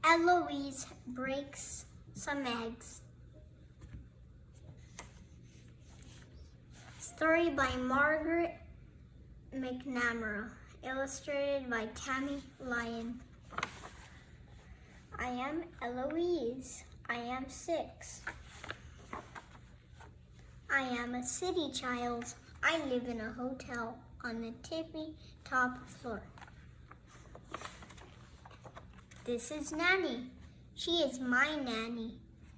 Eloise breaks some eggs. Story by Margaret McNamara. Illustrated by Tammie Lyon. I am Eloise. I am 6. I am a city child. I live in a hotel on the tippy top floor. This is Nanny. She is my nanny.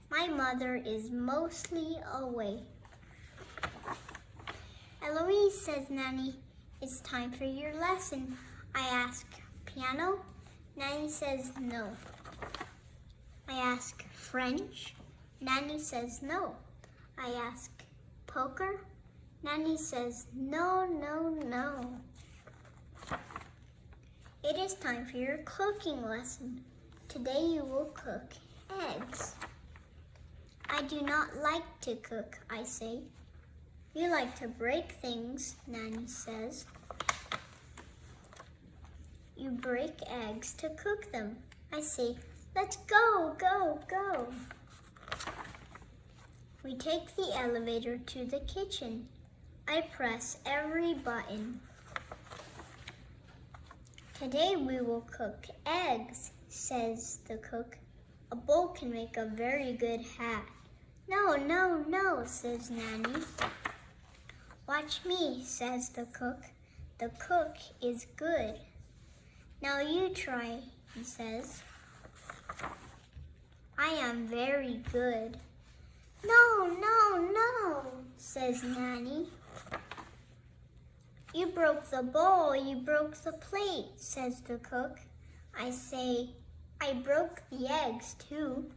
My mother is mostly away. Eloise says, Nanny, it's time for your lesson. I ask, piano? Nanny says, no. I ask, French? Nanny says, no. I ask, poker? Nanny says, no, no, no. It is time for your cooking lesson. Today you will cook eggs. I do not like to cook, I say. You like to break things, Nanny says. You break eggs to cook them. I say, let's go, go, go. We take the elevator to the kitchen. I press every button. Today we will cook eggs, says the cook. A bowl can make a very good hat. No, no, no, says Nanny. Watch me, says the cook. The cook is good. Now you try, he says. I am very good. No, no, no, says Nanny. You broke the bowl, you broke the plate, says the cook. I say, I broke the eggs too.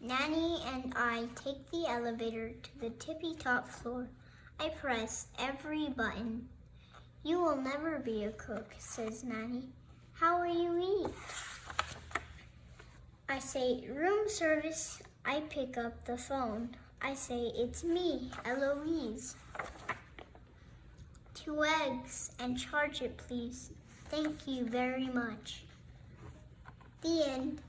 Nanny and I take the elevator to the tippy top floor. I press every button. You will never be a cook, says Nanny. How will you eat? I say, room service. I pick up the phone. I say, it's me, Eloise. 2 eggs and charge it, please. Thank you very much. The end.